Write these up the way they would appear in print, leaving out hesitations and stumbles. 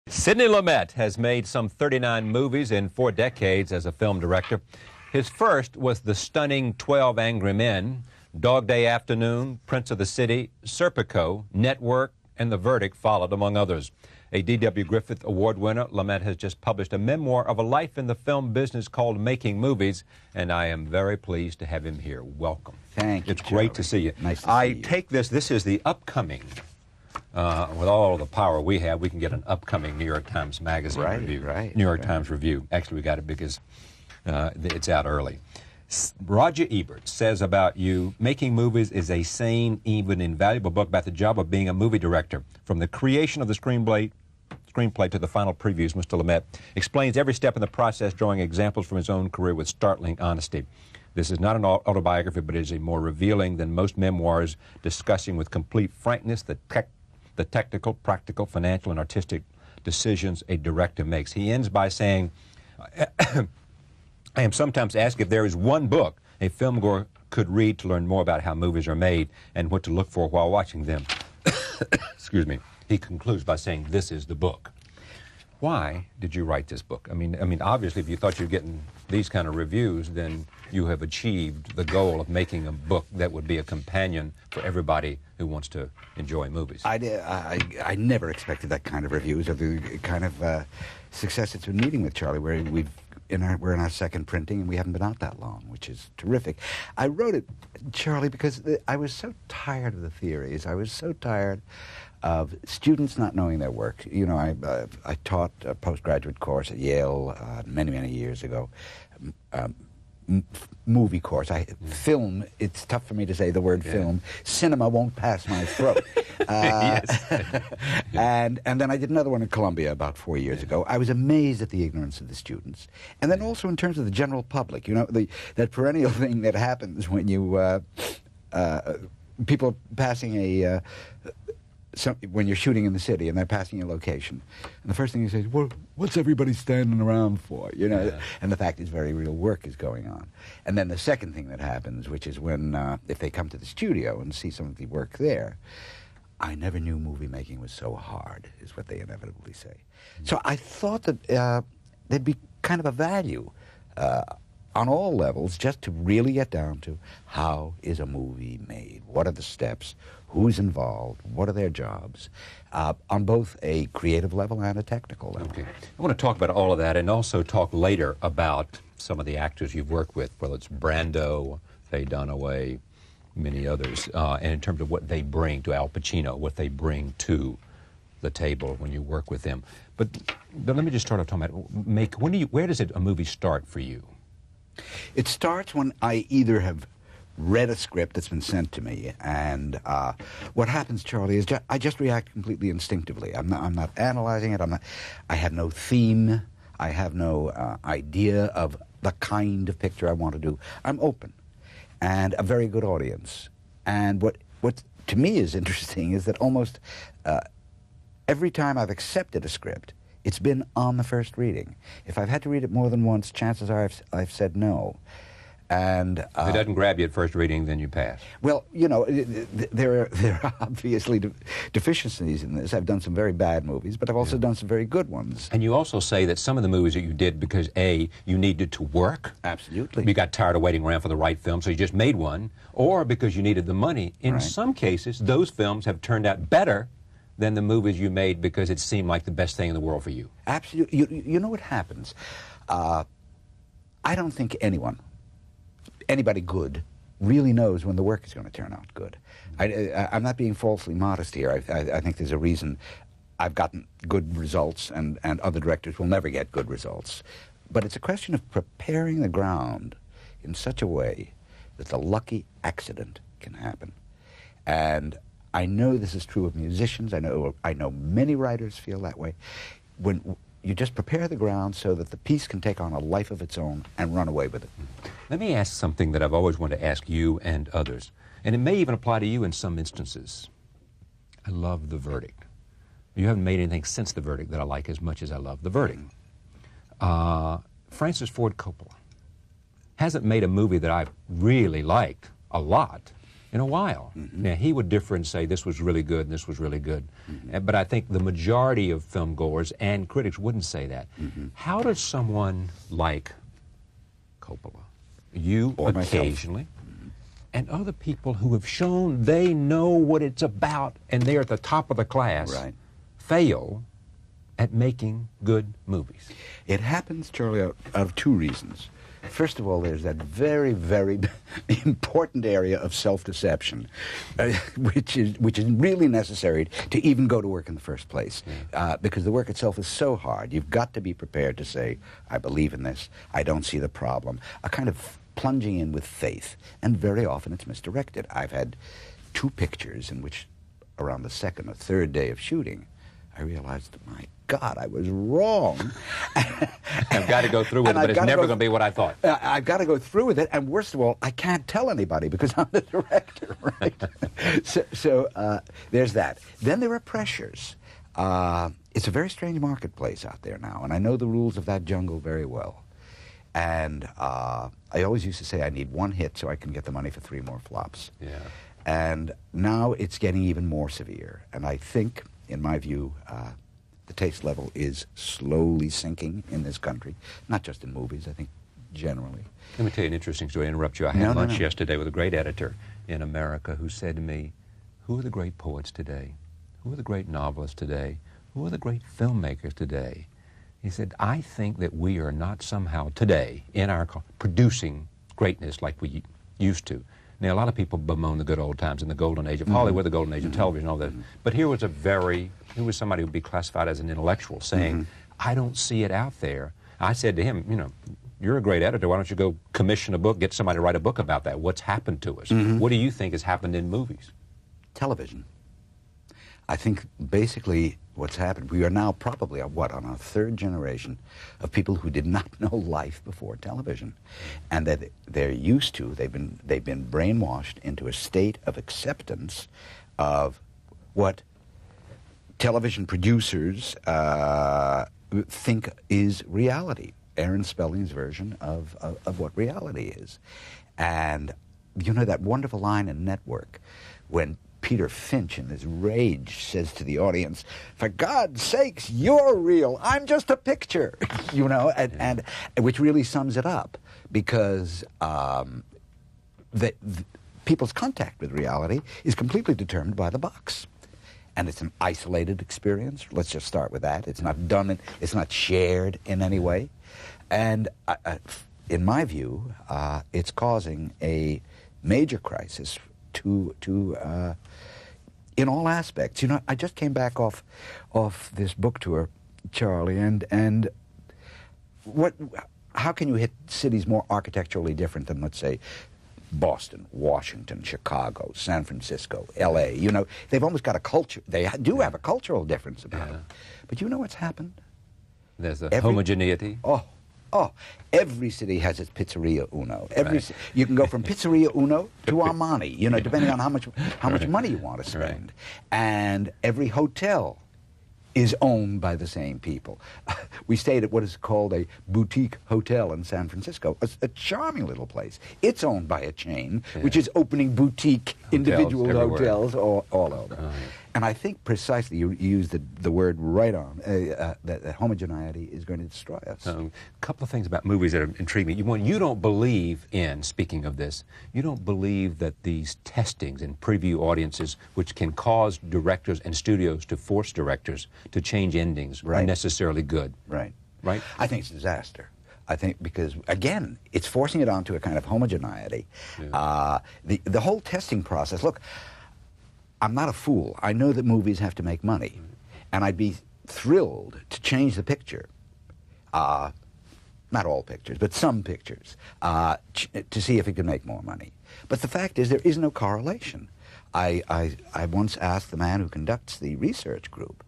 Sidney Lumet has made some 39 movies in 4 decades as a film director. His first was the stunning 12 Angry Men, Dog Day Afternoon, Prince of the City, Serpico, Network, and The Verdict followed, among others. A D.W. Griffith Award winner, Lumet has just published a memoir of a life in the film business called Making Movies, and I am very pleased to have him here. Welcome. Thank you, It's great to see you. Nice to see you. Take this is the upcoming, with all the power we have, we can get an upcoming New York Times Magazine review. New York Times review. Actually, we got it because it's out early. Roger Ebert says about you, Making Movies is a sane, even invaluable book about the job of being a movie director. From the creation of the screenplay to the final previews, Mr. Lumet explains every step in the process, drawing examples from his own career with startling honesty. This is not an autobiography, but it is a more revealing than most memoirs, discussing with complete frankness the technical, practical, financial, and artistic decisions a director makes. He ends by saying, I am sometimes asked if there is one book a filmgoer could read to learn more about how movies are made and what to look for while watching them. Excuse me. He concludes by saying, this is the book. Why did you write this book? I mean, obviously, if you thought you were getting these kind of reviews, then you have achieved the goal of making a book that would be a companion for everybody who wants to enjoy movies. I never expected that kind of reviews, or the kind of success it's been meeting with Charlie, where we're in our second printing, and we haven't been out that long, which is terrific. I wrote it, Charlie, because I was so tired of the theories. I was so tired of students not knowing their work. You know, I taught a postgraduate course at Yale many, many years ago, movie course. Film, it's tough for me to say the word film. Cinema won't pass my throat. Yes. And then I did another one in Columbia about 4 years ago. I was amazed at the ignorance of the students. And then also in terms of the general public, you know, that perennial thing that happens when you, people passing when you're shooting in the city and they're passing a location, and the first thing you say is, well, what's everybody standing around for? You know, and the fact is very real work is going on. And then the second thing that happens, which is when, if they come to the studio and see some of the work there, I never knew movie making was so hard, is what they inevitably say. So I thought that there'd be kind of a value on all levels just to really get down to how is a movie made? What are the steps? Who's involved? What are their jobs? On both a creative level and a technical level. Okay. I want to talk about all of that and also talk later about some of the actors you've worked with, whether it's Brando, Faye Dunaway, many others, and in terms of what they bring to Al Pacino, what they bring to the table when you work with them. But let me just start off talking about, where does a movie start for you? It starts when I either have read a script that's been sent to me, and what happens, Charlie, is I just react completely instinctively. I'm not analyzing it. I have no theme. I have no idea of the kind of picture I want to do. I'm open, and a very good audience. And what to me is interesting is that almost every time I've accepted a script, it's been on the first reading. If I've had to read it more than once, chances are I've said no. And if it doesn't grab you at first reading, then you pass. Well, you know, there are obviously deficiencies in this. I've done some very bad movies, but I've also done some very good ones. And you also say that some of the movies that you did because, A, you needed to work. Absolutely. You got tired of waiting around for the right film, so you just made one, or because you needed the money. In some cases, those films have turned out better than the movies you made because it seemed like the best thing in the world for you. Absolutely. You know what happens? I don't think anybody good really knows when the work is going to turn out good. I'm not being falsely modest here. I think there's a reason I've gotten good results and other directors will never get good results. But it's a question of preparing the ground in such a way that the lucky accident can happen. And I know this is true of musicians. I know many writers feel that way. When you just prepare the ground so that the piece can take on a life of its own and run away with it. Let me ask something that I've always wanted to ask you and others, and it may even apply to you in some instances. I love The Verdict. You haven't made anything since The Verdict that I like as much as I love The Verdict. Francis Ford Coppola hasn't made a movie that I've really liked a lot in a while. Now, he would differ and say this was really good and this was really good. But I think the majority of film goers and critics wouldn't say that. How does someone like Coppola, you or occasionally, and other people who have shown they know what it's about and they're at the top of the class, fail at making good movies? It happens, Charlie, out of two reasons. First of all, there's that very, very important area of self-deception, which is really necessary to even go to work in the first place, because the work itself is so hard. You've got to be prepared to say, I believe in this, I don't see the problem, a kind of plunging in with faith, and very often it's misdirected. I've had 2 pictures in which, around the second or third day of shooting, I realized, my God, I was wrong. I've got to go through with it, but it's never going to be what I thought. I've got to go through with it, and worst of all, I can't tell anybody because I'm the director, right? so there's that. Then there are pressures. It's a very strange marketplace out there now, and I know the rules of that jungle very well. And I always used to say I need 1 hit so I can get the money for 3 more flops. Yeah. And now it's getting even more severe, and I think, in my view, the taste level is slowly sinking in this country, not just in movies, I think generally. Let me tell you an interesting story. I interrupt you. I had lunch yesterday with a great editor in America who said to me, who are the great poets today? Who are the great novelists today? Who are the great filmmakers today? He said, I think that we are not somehow today in our producing greatness like we used to. Now, a lot of people bemoan the good old times and the golden age of Hollywood, the golden age of television, all that. But here was somebody who would be classified as an intellectual saying, I don't see it out there. I said to him, you know, you're a great editor. Why don't you go commission a book, get somebody to write a book about that? What's happened to us? What do you think has happened in movies? Television. I think basically what's happened, we are now probably on our 3rd generation of people who did not know life before television, and that they're used to, they've been brainwashed into a state of acceptance of what television producers think is reality. Aaron Spelling's version of what reality is. And you know that wonderful line in Network when Peter Finch, in his rage, says to the audience, for God's sakes, you're real. I'm just a picture, you know, and which really sums it up, because people's contact with reality is completely determined by the box. And it's an isolated experience. Let's just start with that. It's not done, it's not shared in any way. And in my view, it's causing a major crisis in all aspects. You know, I just came back off this book tour, Charlie, and how can you hit cities more architecturally different than, let's say, Boston, Washington, Chicago, San Francisco, L.A.? You know, they've almost got a culture. They do have a cultural difference about them. But you know what's happened? There's a homogeneity. Oh, every city has its Pizzeria Uno. You can go from Pizzeria Uno to Armani, you know, depending on how much money you want to spend. And every hotel is owned by the same people. We stayed at what is called a boutique hotel in San Francisco, a charming little place. It's owned by a chain, which is opening boutique individual hotels all over. And I think precisely you used the word right on, that homogeneity is going to destroy us. A couple of things about movies that intrigue me. One, you don't believe in, speaking of this, you don't believe that these testings and preview audiences, which can cause directors and studios to force directors to change endings, are necessarily good. Right. Right? I think it's a disaster. I think because, again, it's forcing it onto a kind of homogeneity. The whole testing process, look, I'm not a fool. I know that movies have to make money. And I'd be thrilled to change the picture, not all pictures, but some pictures, to see if it can make more money. But the fact is there is no correlation. I once asked the man who conducts the research group,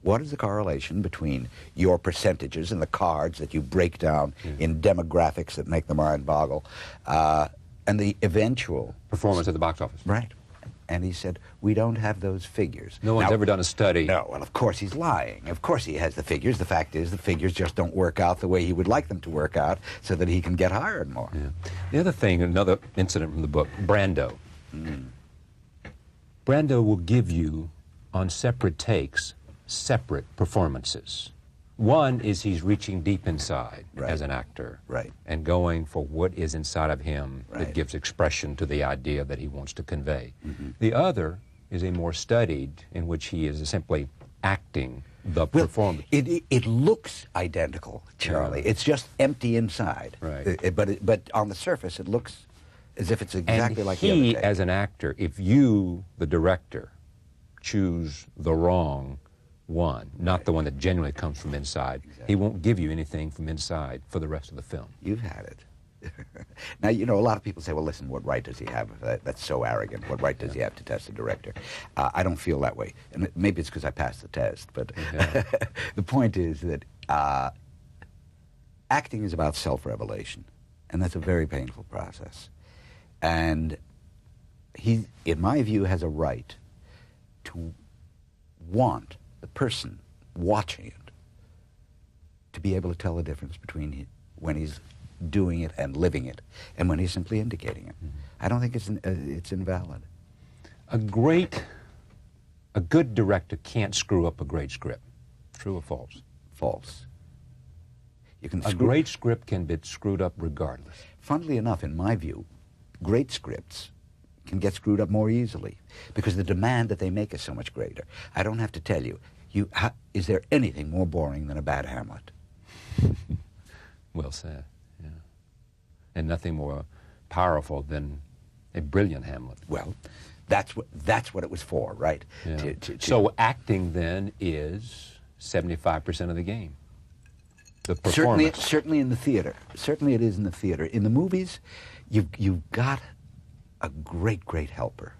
what is the correlation between your percentages and the cards that you break down in demographics that make the mind boggle, and the eventual performance at the box office? Right. And he said, we don't have those figures. No one's ever done a study. No, well, of course he's lying. Of course he has the figures. The fact is the figures just don't work out the way he would like them to work out so that he can get hired more. The other thing, another incident from the book, Brando. Brando will give you, on separate takes, separate performances. One is he's reaching deep inside as an actor and going for what is inside of him that gives expression to the idea that he wants to convey. The other is a more studied, in which he is simply acting the performance. It looks identical, Charlie. It's just empty inside. But on the surface, it looks as if it's exactly like the other take. As an actor, if you, the director, choose the wrong one, not the one that genuinely comes from inside, he won't give you anything from inside for the rest of the film. You've had it. Now, you know, a lot of people say, well, listen, what right does he have? That's so arrogant. What right does he have to test a director? I don't feel that way. And maybe it's because I passed the test, but the point is that acting is about self-revelation, and that's a very painful process. And he, in my view, has a right to want the person watching it to be able to tell the difference between when he's doing it and living it, and when he's simply indicating it. I don't think it's invalid. A good director can't screw up a great script. True or false? False. A great script can be screwed up regardless. Funnily enough, in my view, great scripts can get screwed up more easily because the demand that they make is so much greater. I don't have to tell you, is there anything more boring than a bad Hamlet? Well said. And nothing more powerful than a brilliant Hamlet. Well, that's what it was for, right? Yeah. So acting then is 75% of the game. The performance. Certainly in the theater. Certainly it is in the theater. In the movies, you've got a great helper.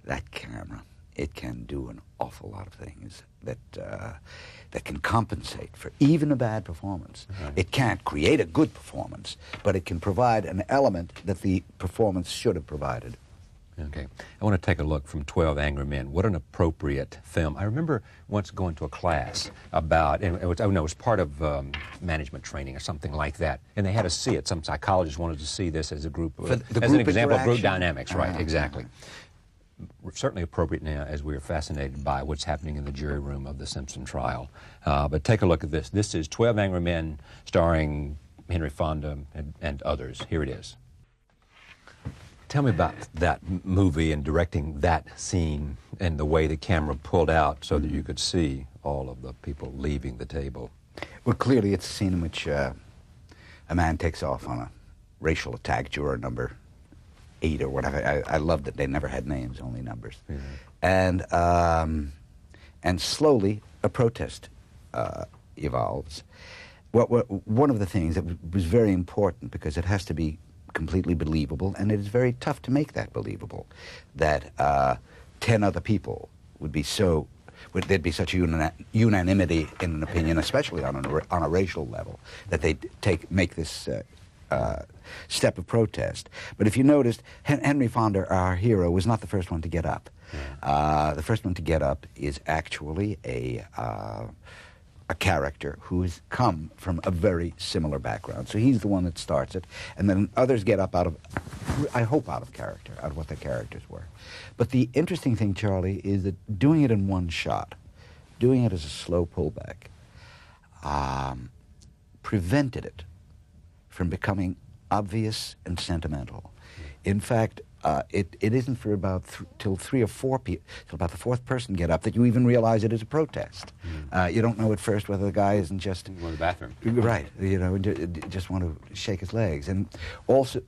That camera. It can do an awful lot of things that can compensate for even a bad performance. It can't create a good performance, but it can provide an element that the performance should have provided. Okay. I want to take a look from 12 Angry Men. What an appropriate film. I remember once going to a class about, and it was part of management training or something like that, and they had us see it. Some psychologists wanted to see this as a group, as an example of group dynamics, right? Exactly. Certainly appropriate now as we are fascinated by what's happening in the jury room of the Simpson trial. But take a look at this. This is 12 Angry Men starring Henry Fonda and others. Here it is. Tell me about that movie and directing that scene and the way the camera pulled out so that you could see all of the people leaving the table. Well, clearly it's a scene in which a man takes off on a racial attack, juror number 8 or whatever. I loved it. They never had names, only numbers. And slowly a protest evolves. One of the things that was very important, because it has to be completely believable, and it is very tough to make that believable, that 10 other people would be so, there'd be such unanimity in an opinion, especially on a racial level, that they'd make this step of protest. But if you noticed, Henry Fonda, our hero, was not the first one to get up. The first one to get up is actually a character who has come from a very similar background. So he's the one that starts it, and then others get up out of, I hope, out of character, out of what their characters were. But the interesting thing, Charlie, is that doing it in one shot, doing it as a slow pullback, prevented it from becoming obvious and sentimental. In fact, it isn't for about till 3 or 4 people, till about the 4th person get up, that you even realize it is a protest. You don't know at first whether the guy isn't just go to the bathroom, right? You know, just want to shake his legs. And also,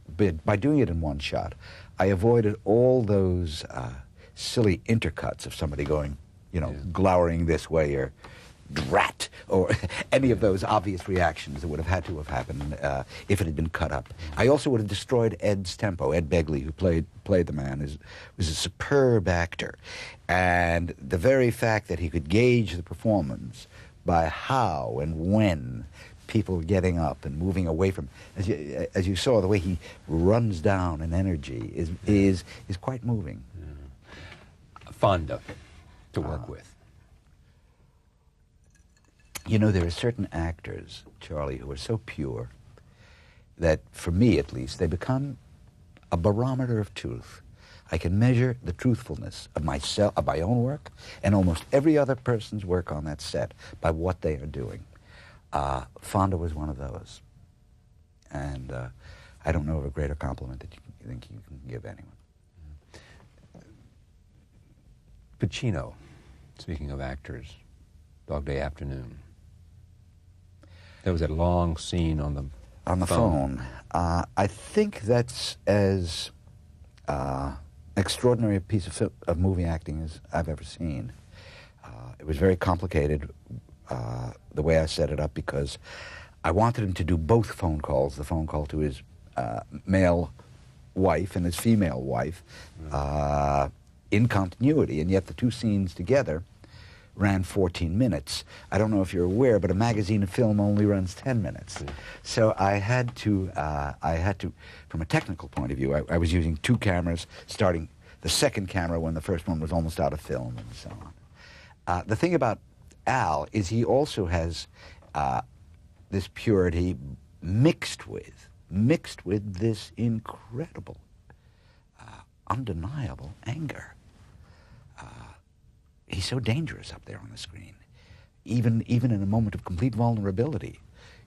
by doing it in one shot, I avoided all those silly intercuts of somebody going, you know, glowering this way or drat, or any of those obvious reactions that would have had to have happened if it had been cut up. I also would have destroyed Ed's tempo. Ed Begley, who played the man, was a superb actor. And the very fact that he could gauge the performance by how and when people were getting up and moving away from, as you saw, the way he runs down in energy is quite moving. Fonda to work with. You know, there are certain actors, Charlie, who are so pure that, for me at least, they become a barometer of truth. I can measure the truthfulness of myself, of my own work, and almost every other person's work on that set by what they are doing. Fonda was one of those. And I don't know of a greater compliment that you think you can give anyone. Pacino, speaking of actors, Dog Day Afternoon. There was that long scene on the phone. I think that's as extraordinary a piece of movie acting as I've ever seen. It was very complicated, the way I set it up, because I wanted him to do both phone calls, the phone call to his male wife and his female wife, in continuity, and yet the two scenes together ran 14 minutes. I don't know if you're aware, but a magazine of film only runs 10 minutes. So I had to, from a technical point of view, I was using two cameras, starting the second camera when the first one was almost out of film, and so on. The thing about Al is he also has this purity mixed with this incredible, undeniable anger. He's so dangerous up there on the screen. Even in a moment of complete vulnerability,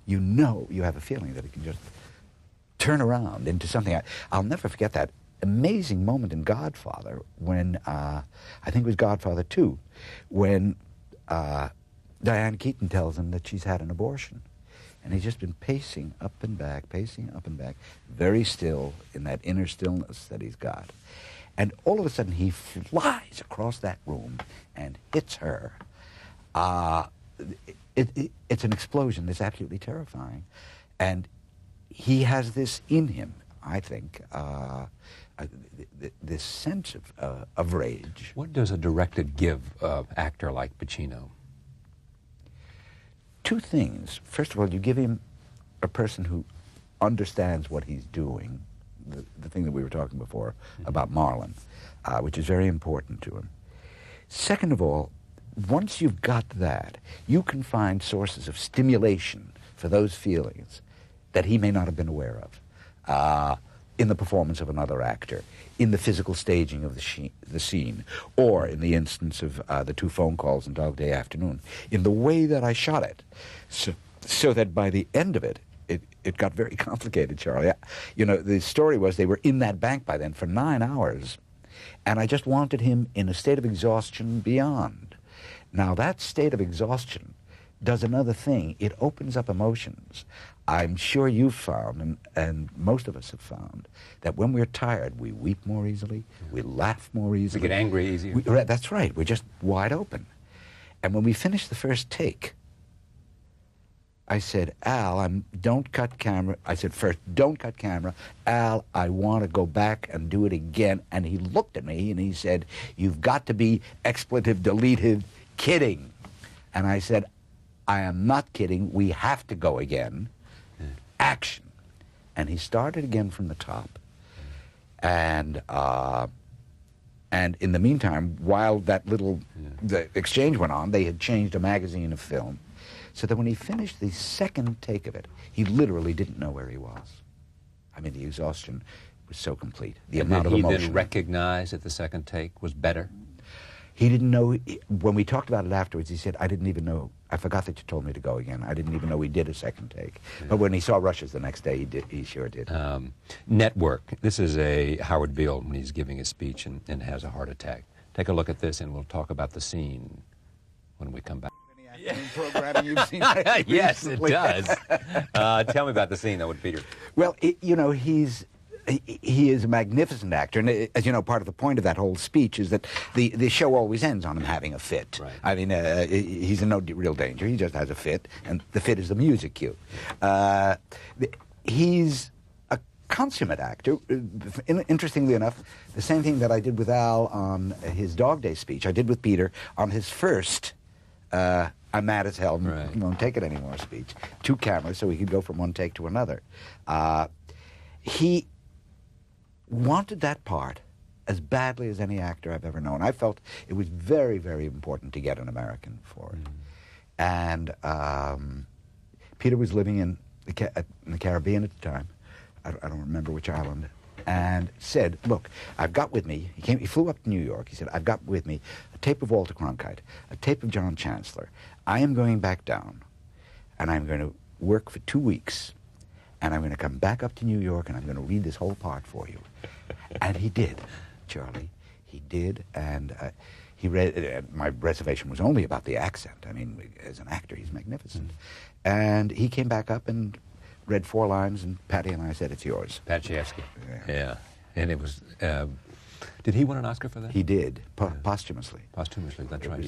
you know, you have a feeling that it can just turn around into something. I'll never forget that amazing moment in Godfather when, I think it was Godfather 2, when Diane Keaton tells him that she's had an abortion. And he's just been pacing up and back, very still in that inner stillness that he's got. And all of a sudden, he flies across that room and hits her. It's an explosion that's absolutely terrifying. And he has this in him, I think, this sense of rage. What does a director give an actor like Pacino? Two things. First of all, you give him a person who understands what he's doing, the thing that we were talking before about Marlon, which is very important to him. Second of all, once you've got that, you can find sources of stimulation for those feelings that he may not have been aware of in the performance of another actor, in the physical staging of the scene, or in the instance of the two phone calls in Dog Day Afternoon, in the way that I shot it, so that by the end of it, it got very complicated, Charlie. You know, the story was they were in that bank by then for 9 hours, and I just wanted him in a state of exhaustion beyond. Now, that state of exhaustion does another thing. It opens up emotions. I'm sure you've found, and most of us have found, that when we're tired, we weep more easily, we laugh more easily. We get angry easier. That's right. We're just wide open. And when we finished the first take, I said, Al, don't cut camera. I said, first, don't cut camera. Al, I want to go back and do it again. And he looked at me and he said, you've got to be expletive deleted kidding. And I said, I am not kidding. We have to go again. Action. And he started again from the top. And in the meantime, while that the exchange went on, they had changed a magazine of film. So that when he finished the second take of it, he literally didn't know where he was. I mean, the exhaustion was so complete. The amount of emotion. Did he then recognize that the second take was better? He didn't know. When we talked about it afterwards, he said, I didn't even know. I forgot that you told me to go again. I didn't even know we did a second take. Yeah. But when he saw Rushes the next day, he sure did. Network. This is a Howard Beale when he's giving his speech and has a heart attack. Take a look at this, and we'll talk about the scene when we come back. Programming you've seen yes, it does. Tell me about the scene, though, with Peter. Well, you know, he is a magnificent actor, and as you know, part of the point of that whole speech is that the show always ends on him having a fit. Right. I mean, he's in no real danger. He just has a fit, and the fit is the music cue. He's a consummate actor. Interestingly enough, the same thing that I did with Al on his Dog Day speech, I did with Peter on his first I'm mad as hell, right. Won't take it anymore speech. 2 cameras, so he could go from one take to another. He wanted that part as badly as any actor I've ever known. I felt it was very, very important to get an American for it. And Peter was living in the Caribbean at the time. I don't remember which island and said, look, I've got with me, he flew up to New York, he said, I've got with me a tape of Walter Cronkite, a tape of John Chancellor. I am going back down, and I'm going to work for 2 weeks, and I'm going to come back up to New York, and I'm going to read this whole part for you. And he did, Charlie. He did, and he read, my reservation was only about the accent. I mean, as an actor, he's magnificent. And he came back up and read 4 lines, and Patty and I said, it's yours. Pat Chayefsky. Yeah. And it was, did he win an Oscar for that? He did, posthumously. Posthumously, that's right.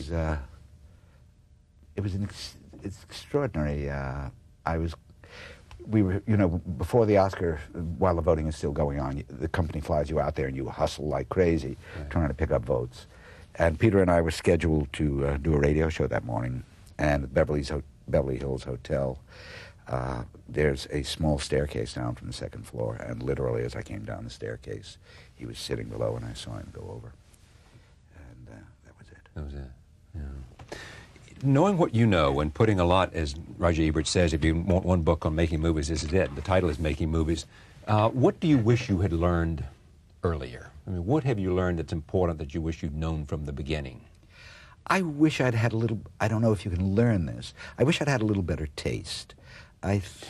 It was it's extraordinary. We were, you know, before the Oscar, while the voting is still going on, the company flies you out there and you hustle like crazy trying to pick up votes. And Peter and I were scheduled to do a radio show that morning, and at Beverly Hills Hotel, there's a small staircase down from the 2nd floor, and literally as I came down the staircase, he was sitting below and I saw him go over. And that was it. That was it, yeah. Knowing what you know and putting a lot, as Roger Ebert says, if you want one book on making movies, this is it. The title is Making Movies. What do you wish you had learned earlier? I mean, what have you learned that's important that you wish you'd known from the beginning? I wish I'd had a little, I don't know if you can learn this, I wish I'd had a little better taste.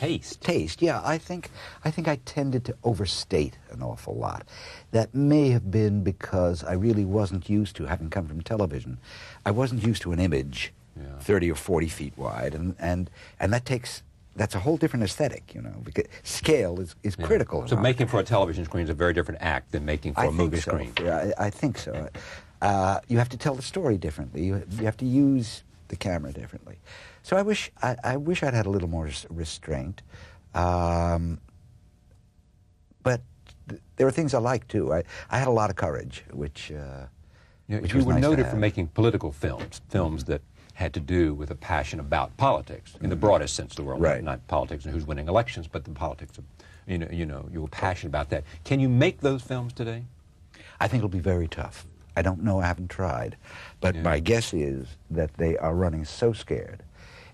Taste, yeah. I think I tended to overstate an awful lot. That may have been because I really wasn't used to, having come from television, I wasn't used to an image 30 or 40 feet wide, and that's a whole different aesthetic, you know, because scale is critical. So making for a television screen is a very different act than making for a movie screen. Yeah, I think so. You have to tell the story differently. You have to use the camera differently. So I wish I'd had a little more restraint. But there were things I liked too. I had a lot of courage, which you were noted for making political films that had to do with a passion about politics in the broadest sense of the word. Right. Not politics and who's winning elections, but the politics of, you were passionate about that. Can you make those films today? I think it'll be very tough. I don't know, I haven't tried. But my guess is that they are running so scared,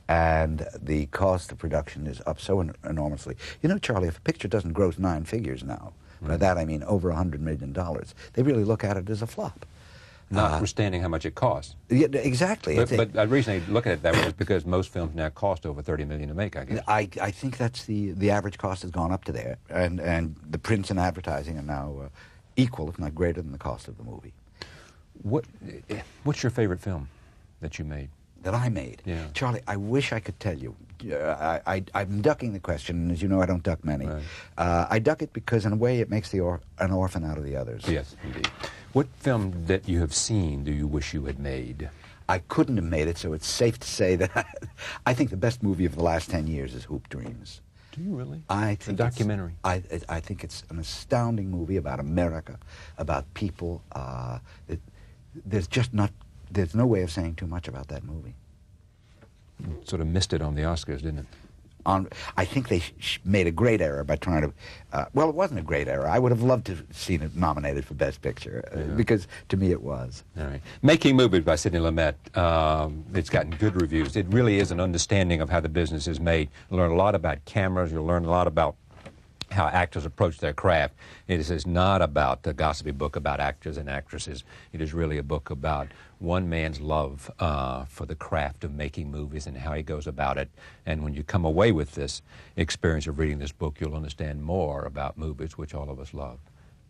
and the cost of production is up so enormously. You know, Charlie, if a picture doesn't gross 9 figures now, by that I mean over $100 million, they really look at it as a flop. Notwithstanding how much it costs. Yeah, exactly. But the reason I look at it that way is because most films now cost over $30 million to make, I guess. I think that's the average cost has gone up to there, and the prints and advertising are now equal, if not greater, than the cost of the movie. What's your favorite film that you made? That I made? Yeah. Charlie, I wish I could tell you. I'm ducking the question, and as you know, I don't duck many. Right. I duck it because, in a way, it makes an orphan out of the others. Yes, indeed. What film that you have seen do you wish you had made? I couldn't have made it, so it's safe to say that I think the best movie of the last 10 years is Hoop Dreams. Do you really? I think a documentary. I think it's an astounding movie about America, about people. There's no way of saying too much about that movie. Sort of missed it on the Oscars, didn't it? I think they made a great error by trying to... well, it wasn't a great error. I would have loved to have seen it nominated for Best Picture, because to me it was. All right. Making Movies by Sidney Lumet. It's gotten good reviews. It really is an understanding of how the business is made. You'll learn a lot about cameras. You'll learn a lot about how actors approach their craft. It is not about a gossipy book about actors and actresses. It is really a book about one man's love for the craft of making movies and how he goes about it. And when you come away with this experience of reading this book, you'll understand more about movies, which all of us love.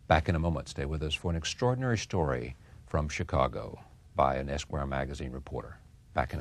Back in a moment. Stay with us for an extraordinary story from Chicago by an Esquire magazine reporter. Back in a moment.